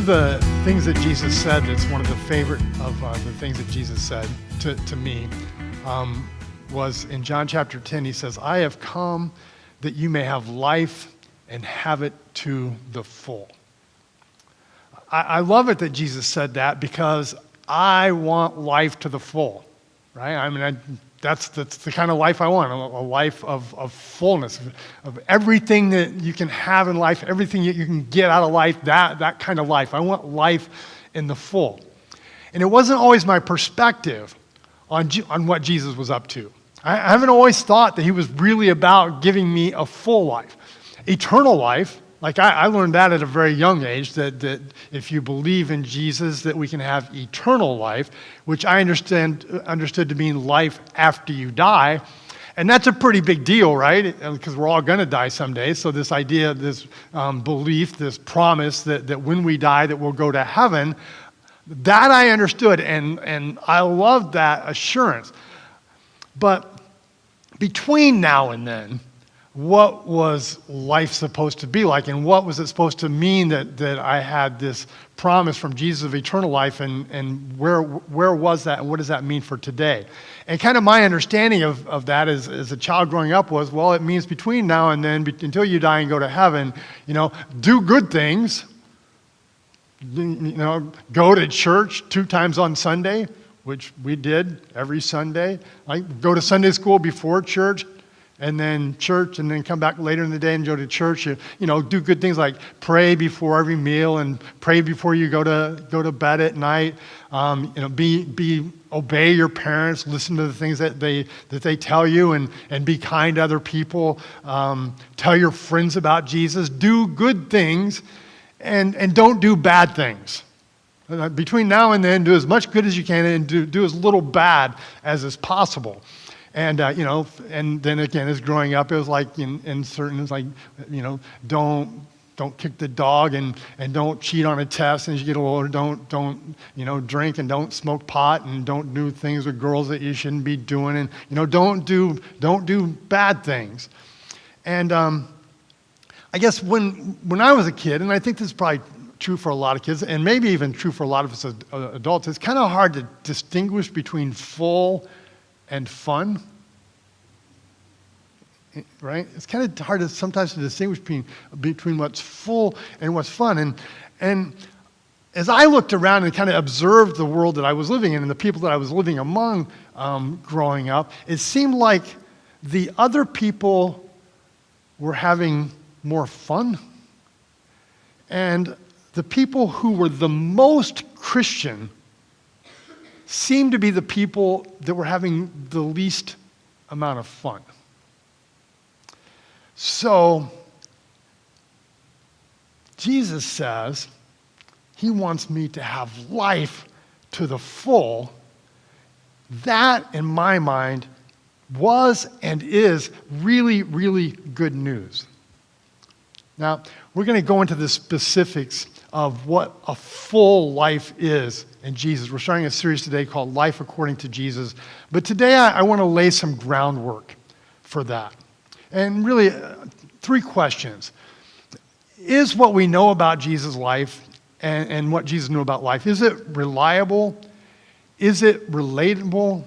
of the things that Jesus said that's one of the favorite of the things that Jesus said to me was in John chapter 10. He says, I have come that you may have life and have it to the full. I love it that Jesus said that because I want life to the full, right? I mean, that's the kind of life I want, a life of fullness, of everything that you can have in life, everything that you can get out of life, that kind of life. I want life in the full. And it wasn't always my perspective on what Jesus was up to. I haven't always thought that he was really about giving me a full life. Eternal life, like I learned that at a very young age, that if you believe in Jesus, that we can have eternal life, which I understood to mean life after you die. And that's a pretty big deal, right? Because we're all going to die someday. So this idea, this belief, this promise that when we die that we'll go to heaven, that I understood, and I loved that assurance. But between now and then, what was life supposed to be like, and what was it supposed to mean that I had this promise from Jesus of eternal life, and where was that, and what does that mean for today? And kind of my understanding of that as a child growing up was, well, it means between now and then, until you die and go to heaven, do good things, go to church 2 times on Sunday, which we did every Sunday, like go to Sunday school before church, and then church, and then come back later in the day and go to church. Do good things like pray before every meal and pray before you go to bed at night. Obey your parents, listen to the things that they tell you, and be kind to other people. Tell your friends about Jesus. Do good things, and don't do bad things. Between now and then, do as much good as you can, and do as little bad as is possible. And, and then again, as growing up, it was like in certain, it's like, don't kick the dog, and don't cheat on a test. And as you get older, don't drink, and don't smoke pot, and don't do things with girls that you shouldn't be doing. And, don't do bad things. And I guess when I was a kid, and I think this is probably true for a lot of kids, and maybe even true for a lot of us adults, it's kind of hard to distinguish between full and fun, right? It's kind of hard sometimes to distinguish between what's full and what's fun. And as I looked around and kind of observed the world that I was living in and the people that I was living among growing up, it seemed like the other people were having more fun. And the people who were the most Christian seemed to be the people that were having the least amount of fun. So, Jesus says he wants me to have life to the full. That, in my mind, was and is really, really good news. Now, we're going to go into the specifics of what a full life is in Jesus. We're starting a series today called Life According to Jesus. But today I want to lay some groundwork for that. And really, 3 questions. Is what we know about Jesus' life and what Jesus knew about life, is it reliable? Is it relatable?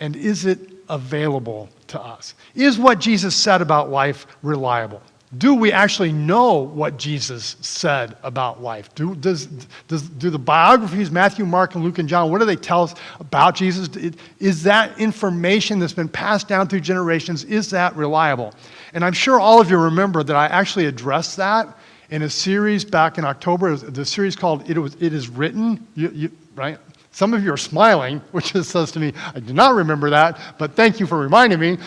And is it available to us? Is what Jesus said about life reliable? Do we actually know what Jesus said about life? Do the biographies, Matthew, Mark, and Luke, and John, what do they tell us about Jesus? Is that information that's been passed down through generations, is that reliable? And I'm sure all of you remember that I actually addressed that in a series back in October. It was the series called It Is Written, right? Some of you are smiling, which says to me, I do not remember that, but thank you for reminding me.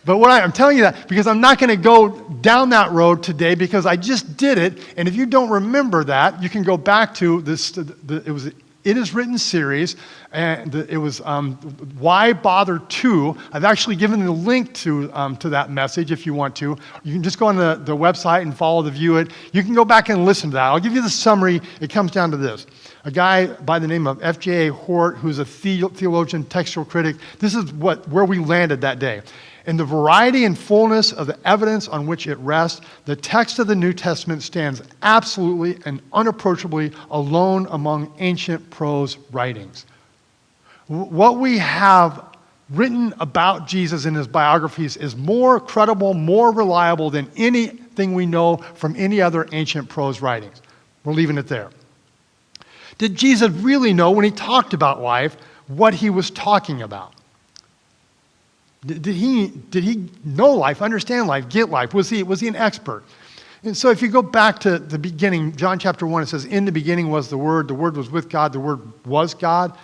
But I'm telling you that because I'm not going to go down that road today because I just did it. And if you don't remember that, you can go back to this. It was It Is Written series, and it was Why Bother To. I've actually given the link to that message if you want to. You can just go on the website and follow the View It. You can go back and listen to that. I'll give you the summary. It comes down to this. A guy by the name of F.J.A. Hort, who's a theologian, textual critic. This is where we landed that day. In the variety and fullness of the evidence on which it rests, the text of the New Testament stands absolutely and unapproachably alone among ancient prose writings. What we have written about Jesus in his biographies is more credible, more reliable than anything we know from any other ancient prose writings. We're leaving it there. Did Jesus really know when he talked about life what he was talking about? Did he know life, understand life, get life? Was he an expert? And so if you go back to the beginning, John chapter 1, it says, in the beginning was the Word was with God, the Word was God.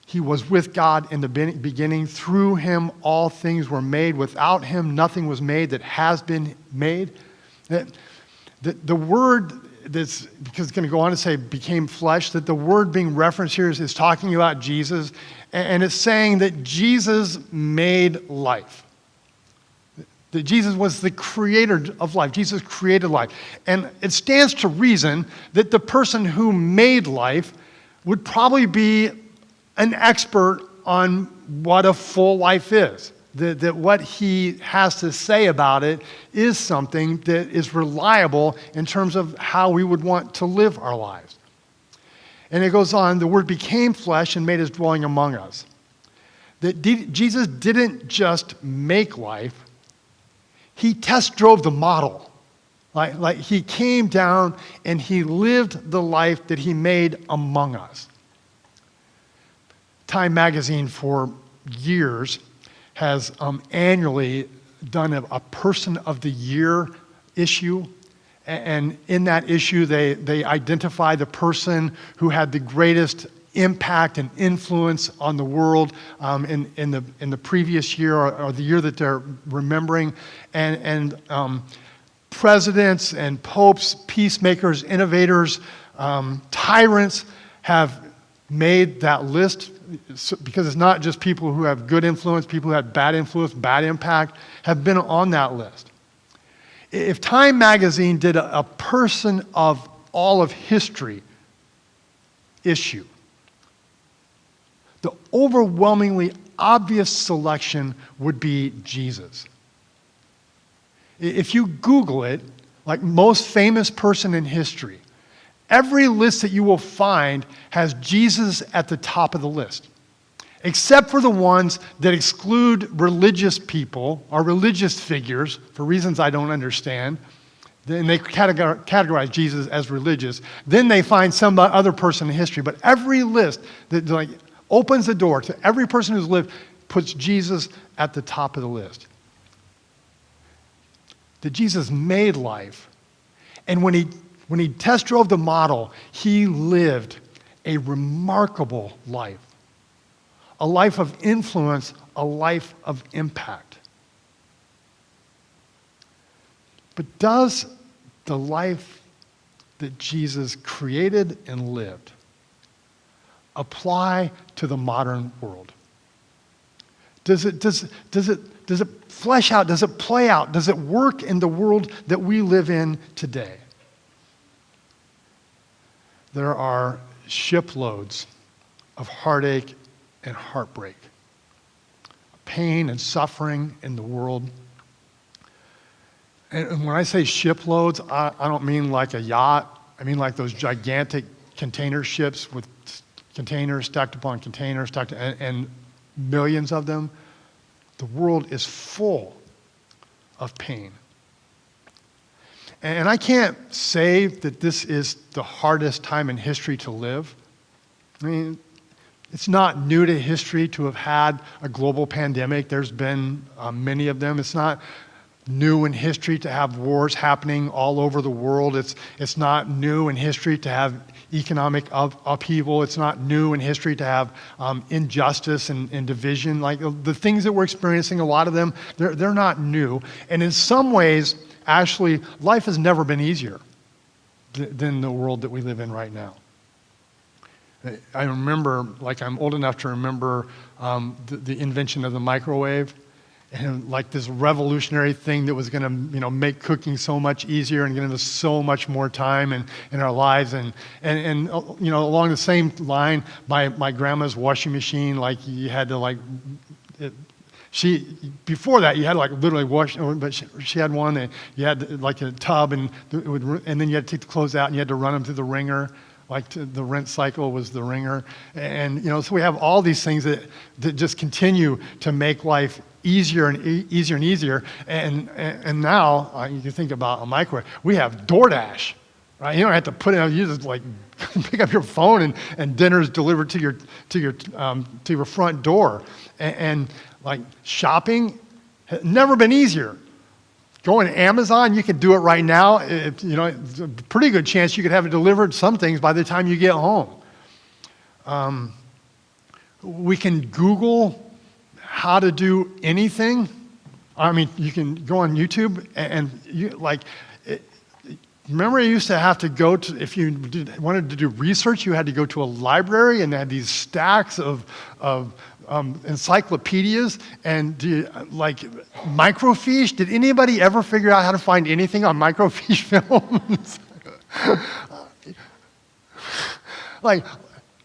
He was with God in the beginning. Through him all things were made. Without him nothing was made that has been made. The word that's, because it's going to go on to say became flesh, that the word being referenced here is talking about Jesus, and it's saying that Jesus made life. That Jesus was the creator of life. Jesus created life. And it stands to reason that the person who made life would probably be an expert on what a full life is. That what he has to say about it is something that is reliable in terms of how we would want to live our lives. And it goes on, the Word became flesh and made his dwelling among us. That Jesus didn't just make life, he test drove the model. Like he came down and he lived the life that he made among us. Time magazine for years has annually done a Person of the Year issue. And in that issue, they identify the person who had the greatest impact and influence on the world in the previous year or the year that they're remembering. And presidents and popes, peacemakers, innovators, tyrants have made that list, because it's not just people who have good influence, people who have bad influence, bad impact, have been on that list. If Time magazine did a person of all of history issue, the overwhelmingly obvious selection would be Jesus. If you Google it, like most famous person in history, every list that you will find has Jesus at the top of the list, except for the ones that exclude religious people or religious figures for reasons I don't understand. Then they categorize Jesus as religious. Then they find some other person in history. But every list that opens the door to every person who's lived puts Jesus at the top of the list. That Jesus made life, and when he test drove the model, he lived a remarkable life. A life of influence, a life of impact. But does the life that Jesus created and lived apply to the modern world? Does it flesh out? Does it play out? Does it work in the world that we live in today? There are shiploads of heartache and heartbreak, pain and suffering in the world. And when I say shiploads, I don't mean like a yacht. I mean like those gigantic container ships with containers stacked upon containers, and millions of them. The world is full of pain. And I can't say that this is the hardest time in history to live. I mean, it's not new to history to have had a global pandemic. There's been many of them. It's not new in history to have wars happening all over the world. It's not new in history to have economic upheaval. It's not new in history to have injustice and division. Like the things that we're experiencing, a lot of them, they're not new. And in some ways, actually, life has never been easier than the world that we live in right now. I remember, I'm old enough to remember the invention of the microwave, and like this revolutionary thing that was going to, make cooking so much easier and give us so much more time in our lives. And along the same line, my grandma's washing machine, you had to Before that, you had to like literally wash, but she had one that you had like a tub, and and then you had to take the clothes out and you had to run them through the wringer. The rinse cycle was the wringer. And, so we have all these things that just continue to make life easier and easier and easier. And now, you can think about a microwave. We have DoorDash, right? You don't have to put it on, you just like pick up your phone and dinner's delivered to your front door. And like shopping has never been easier. Going to Amazon, you can do it right now. It's a pretty good chance you could have it delivered, some things, by the time you get home. We can Google how to do anything. I mean, you can go on YouTube and remember you used to have to go to, if you wanted to do research, you had to go to a library and they had these stacks of encyclopedias and microfiche. Did anybody ever figure out how to find anything on microfiche films?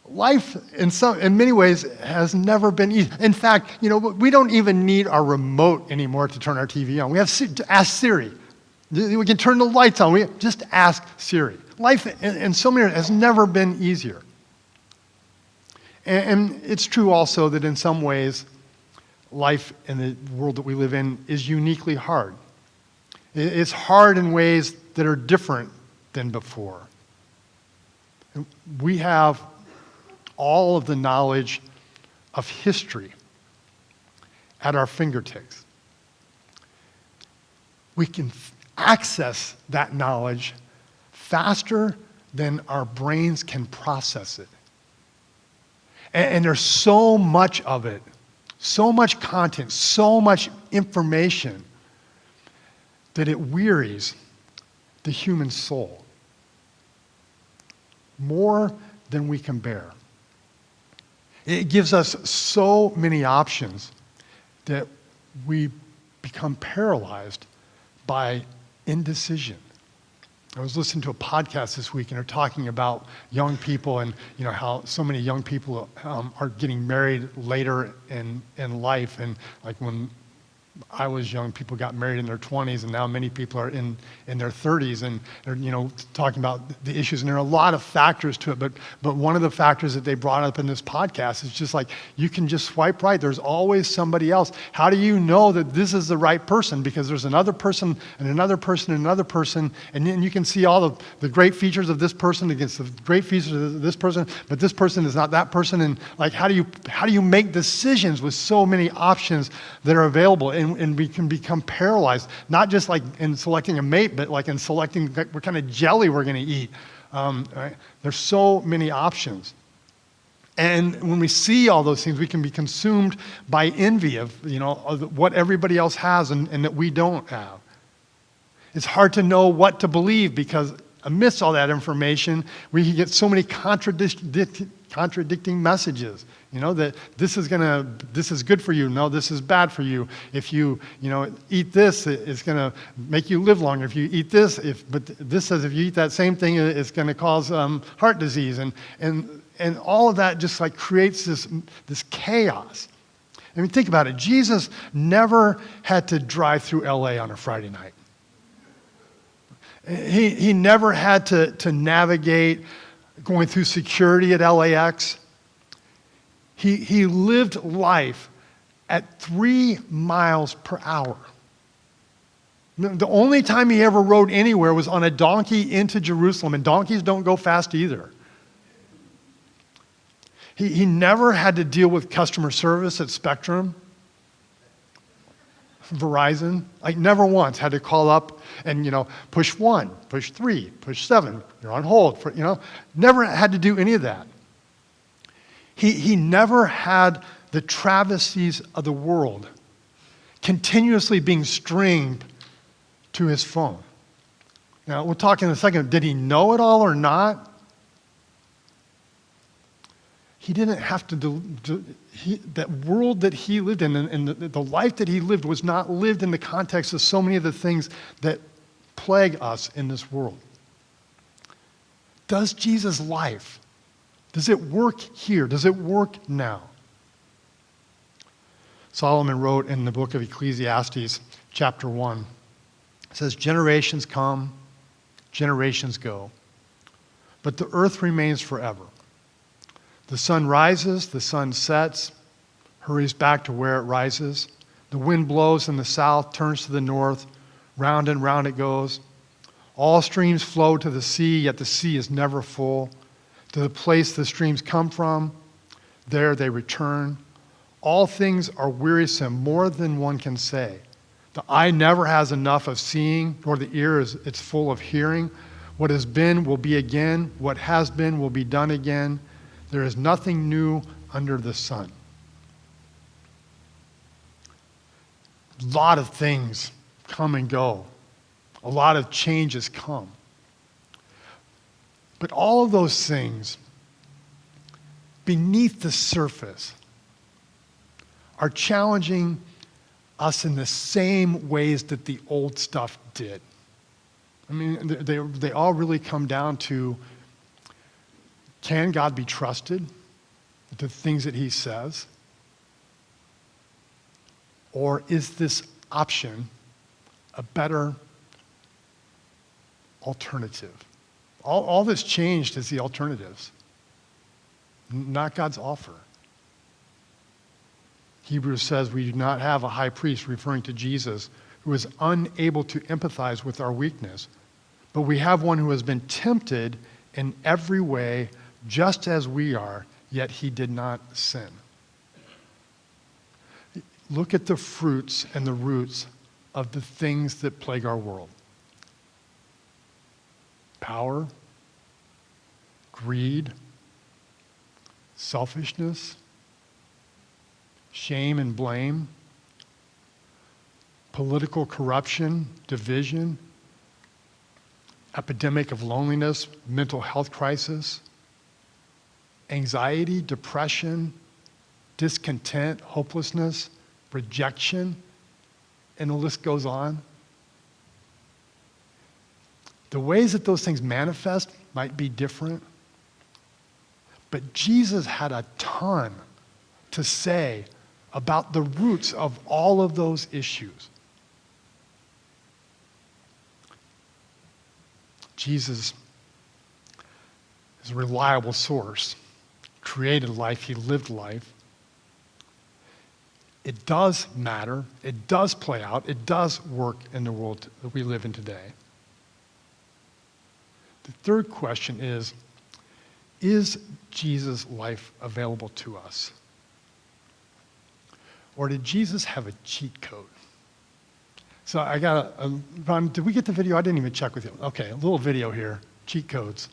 Life in many ways has never been easy. In fact, we don't even need our remote anymore to turn our TV on. We have to ask Siri. We can turn the lights on. We just ask Siri. Life in so many ways has never been easier. And it's true also that in some ways, life in the world that we live in is uniquely hard. It's hard in ways that are different than before. We have all of the knowledge of history at our fingertips. We can access that knowledge faster than our brains can process it. And there's so much of it, so much content, so much information that it wearies the human soul more than we can bear. It gives us so many options that we become paralyzed by indecision. I was listening to a podcast this week, and they're talking about young people and how so many young people are getting married later in life. And like when I was young, people got married in their 20s, and now many people are in their 30s, and they're talking about the issues. And there are a lot of factors to it, but one of the factors that they brought up in this podcast is just like, you can just swipe right. There's always somebody else. How do you know that this is the right person? Because there's another person and another person and another person, and then you can see all of the great features of this person against the great features of this person, but this person is not that person. And like, how do you make decisions with so many options that are available? And we can become paralyzed, not just like in selecting a mate, but like in selecting what kind of jelly we're going to eat. Right? There's so many options. And when we see all those things, we can be consumed by envy of what everybody else has and that we don't have. It's hard to know what to believe because amidst all that information, we can get so many contradicting messages. That this is good for you. No, this is bad for you. If you eat this, it's going to make you live longer. If you eat this, but this says if you eat that same thing, it's going to cause heart disease. And all of that just like creates this chaos. I mean, think about it. Jesus never had to drive through LA on a Friday night. He never had to navigate going through security at LAX. He lived life at 3 miles per hour. The only time he ever rode anywhere was on a donkey into Jerusalem, and donkeys don't go fast either. He never had to deal with customer service at Spectrum, Verizon. Like never once had to call up and push 1, push 3, push 7. You're on hold for Never had to do any of that. He never had the travesties of the world continuously being streamed to his phone. Now, we'll talk in a second. Did he know it all or not? He didn't have to that world that he lived in and the life that he lived was not lived in the context of so many of the things that plague us in this world. Does Jesus' life, does it work here? Does it work now? Solomon wrote in the book of Ecclesiastes, chapter 1, it says, generations come, generations go, but the earth remains forever. The sun rises, the sun sets, hurries back to where it rises. The wind blows in the south, turns to the north, round and round it goes. All streams flow to the sea, yet the sea is never full. To the place the streams come from, there they return. All things are wearisome, more than one can say. The eye never has enough of seeing, nor the ear it's full of hearing. What has been will be again. What has been will be done again. There is nothing new under the sun. A lot of things come and go. A lot of changes come. But all of those things, beneath the surface, are challenging us in the same ways that the old stuff did. I mean, they all really come down to, can God be trusted? The things that he says? Or is this option a better alternative? All that's changed is the alternatives, not God's offer. Hebrews says we do not have a high priest, referring to Jesus, who is unable to empathize with our weakness, but we have one who has been tempted in every way, just as we are, yet he did not sin. Look at the fruits and the roots of the things that plague our world. Power, greed, selfishness, shame and blame, political corruption, division, epidemic of loneliness, mental health crisis, anxiety, depression, discontent, hopelessness, rejection, and the list goes on. The ways that those things manifest might be different, but Jesus had a ton to say about the roots of all of those issues. Jesus is a reliable source, created life, he lived life. It does matter, it does play out, it does work in the world that we live in today. The third question is Jesus' life available to us? Or did Jesus have a cheat code? So I got Ron, did we get the video? I didn't even check with you. Okay, a little video here, cheat codes.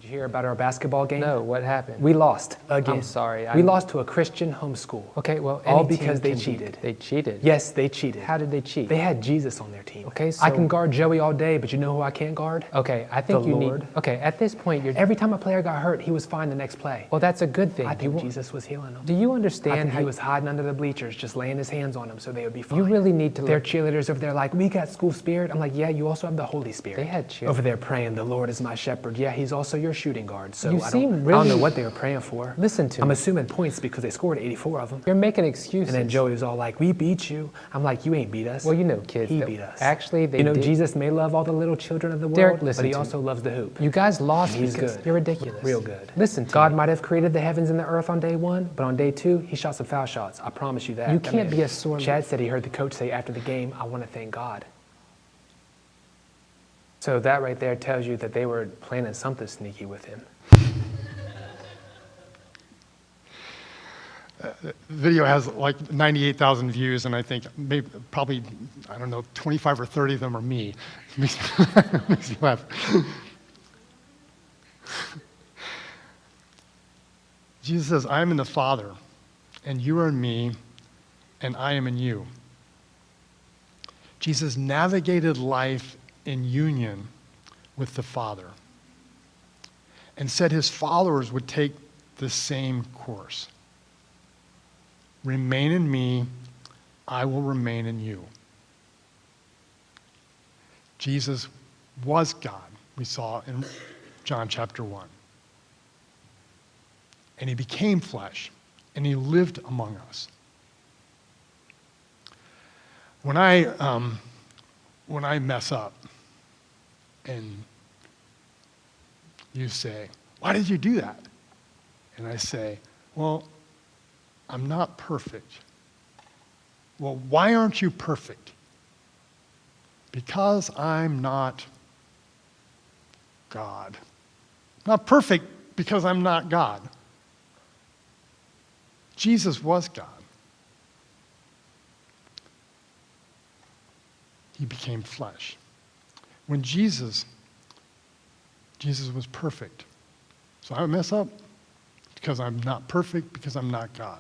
Did you hear about our basketball game? No, what happened? We lost again. I'm sorry. We lost to a Christian homeschool. Okay, well, all any because they team cheated. They cheated? Yes, they cheated. How did they cheat? They had Jesus on their team. Okay, so I can guard Joey all day, but you know who I can't guard? Okay, I think The you Lord. need. Okay, at this point, you're. Every time a player got hurt, he was fine the next play. Well, that's a good thing. I think Jesus was healing them. Do you I understand think how he was hiding under the bleachers, just laying his hands on them so they would be fine. you really need to Their look. cheerleaders over there like, we got school spirit. I'm like, yeah, you also have the Holy Spirit. They had cheer. Over there praying, the Lord is my shepherd. Yeah, he's also your shooting guard. So You I seem don't really- know what they were praying for. Listen to I'm me. assuming points because they scored 84 of them. You're making excuses. And then Joey was all like, we beat you. I'm like, you ain't beat us. Well, you know, kids. He that- beat us. Actually, they You know, did. Jesus may love all the little children of the world, Derek, listen but he to also loves the hoop. You guys lost He's because good. you're ridiculous. Real good. Listen to God me. might have created the heavens and the earth on day one, but on day two, he shot some foul shots. I promise you that. You I can't mean, be a sore Chad said he heard the coach say after the game, I want to thank God. So that right there tells you that they were planning something sneaky with him. Video has like 98,000 views, and I think probably, I don't know, 25 or 30 of them are me. Makes me laugh. Jesus says, I am in the Father, and you are in me, and I am in you. Jesus navigated life in union with the Father and said his followers would take the same course. Remain in me, I will remain in you. Jesus was God, we saw in John chapter 1. And he became flesh, and he lived among us. When I mess up and you say, "Why did you do that?" And I say, "Well, I'm not perfect." "Well, why aren't you perfect?" "Because I'm not God." Not perfect because I'm not God. Jesus was God. He became flesh. When Jesus was perfect. So I mess up because I'm not perfect, because I'm not God.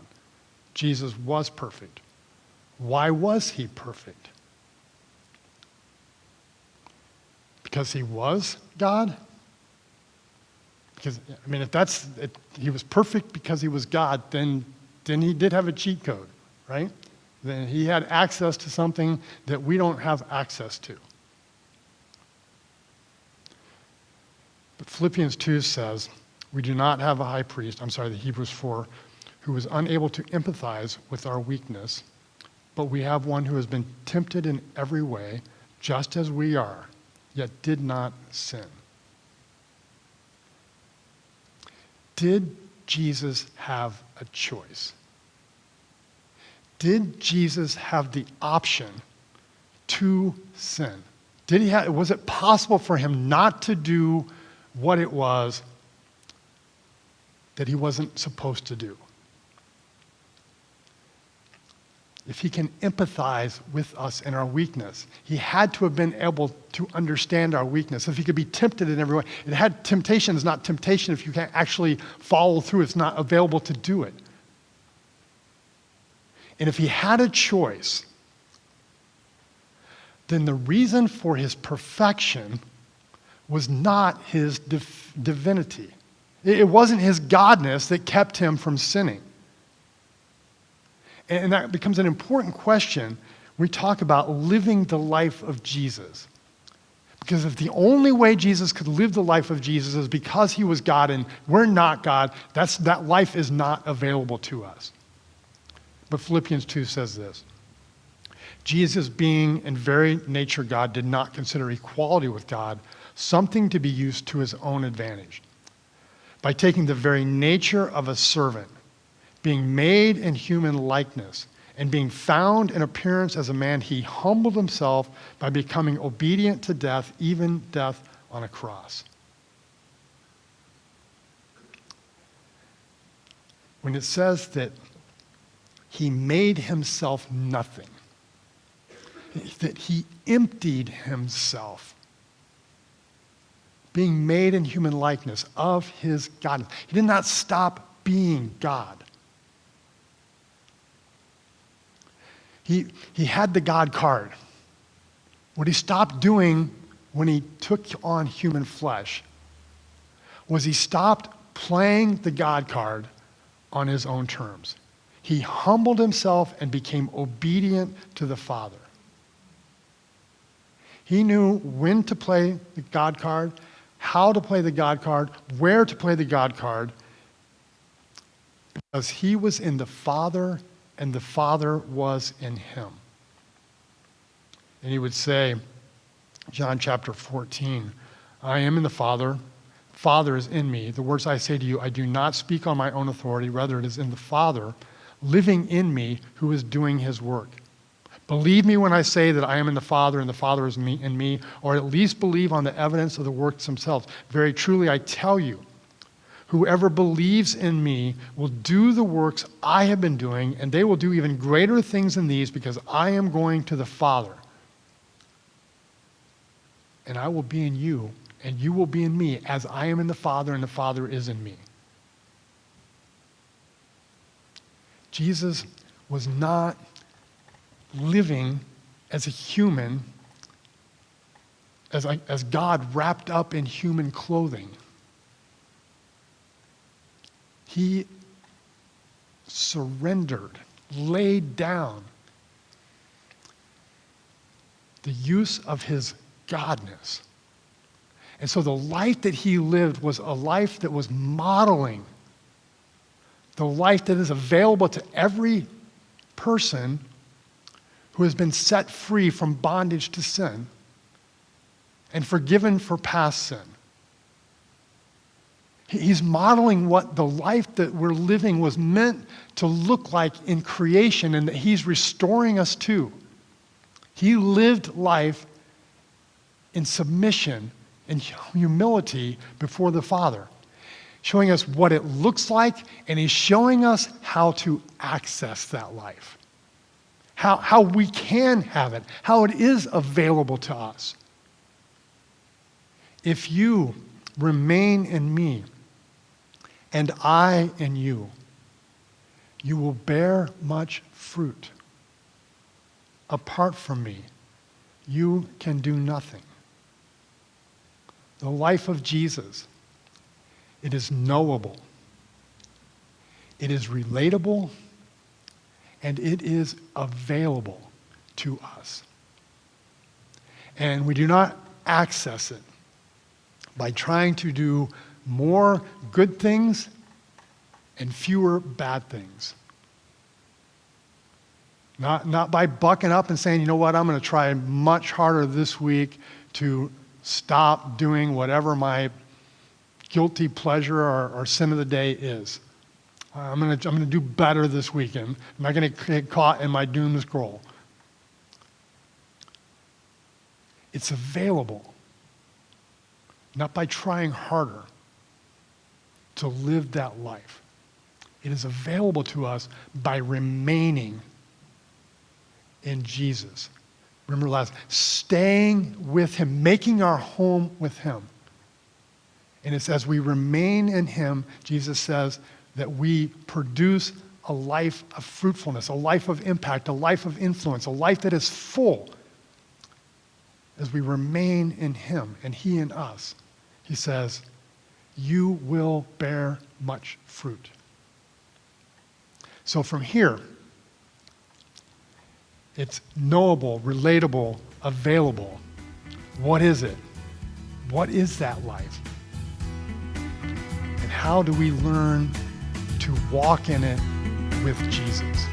Jesus was perfect. Why was he perfect? Because he was God? Because, I mean, if he was perfect because he was God, then he did have a cheat code, right? Then he had access to something that we don't have access to. But Philippians 2 says, we do not have a high priest, the Hebrews 4, who was unable to empathize with our weakness, but we have one who has been tempted in every way, just as we are, yet did not sin. Did Jesus have a choice? Did Jesus have the option to sin? Was it possible for him not to do what it was that he wasn't supposed to do? If he can empathize with us in our weakness, he had to have been able to understand our weakness. If he could be tempted in every way, temptation is not temptation if you can't actually follow through. It's not available to do it. And if he had a choice, then the reason for his perfection was not his divinity. It wasn't his godness that kept him from sinning. And that becomes an important question when we talk about living the life of Jesus. Because if the only way Jesus could live the life of Jesus is because he was God and we're not God, that life is not available to us. But Philippians 2 says this: Jesus, being in very nature God, did not consider equality with God something to be used to his own advantage. By taking the very nature of a servant, being made in human likeness, and being found in appearance as a man, he humbled himself by becoming obedient to death, even death on a cross. When it says that he made himself nothing, that he emptied himself, being made in human likeness of his God. He did not stop being God. He had the God card. What he stopped doing when he took on human flesh was he stopped playing the God card on his own terms. He humbled himself and became obedient to the Father. He knew when to play the God card, how to play the God card, where to play the God card, because he was in the Father and the Father was in him. And he would say, John chapter 14, I am in the Father, Father is in me. The words I say to you, I do not speak on my own authority, rather it is in the Father living in me who is doing his work. Believe me when I say that I am in the Father and the Father is in me, or at least believe on the evidence of the works themselves. Very truly I tell you, whoever believes in me will do the works I have been doing, and they will do even greater things than these, because I am going to the Father. And I will be in you, and you will be in me, as I am in the Father, and the Father is in me. Jesus was not living as a human, as God wrapped up in human clothing. He surrendered, laid down the use of his godness. And so the life that he lived was a life that was modeling the life that is available to every person who has been set free from bondage to sin and forgiven for past sin. He's modeling what the life that we're living was meant to look like in creation and that he's restoring us to. He lived life in submission and humility before the Father, showing us what it looks like, and he's showing us how to access that life, how we can have it, how it is available to us. If you remain in me and I in you, you will bear much fruit. Apart from me, you can do nothing. The life of Jesus, it is knowable, it is relatable, and it is available to us. And we do not access it by trying to do more good things and fewer bad things. Not by bucking up and saying, you know what, I'm going to try much harder this week to stop doing whatever my guilty pleasure or sin of the day is. I'm going to do better this weekend. I'm not going to get caught in my doom scroll. It's available, not by trying harder to live that life. It is available to us by remaining in Jesus. Remember last, staying with him, making our home with him. And it's as we remain in him, Jesus says, that we produce a life of fruitfulness, a life of impact, a life of influence, a life that is full. As we remain in him and he in us, he says, you will bear much fruit. So from here, it's knowable, relatable, available. What is it? What is that life? And how do we learn to walk in it with Jesus?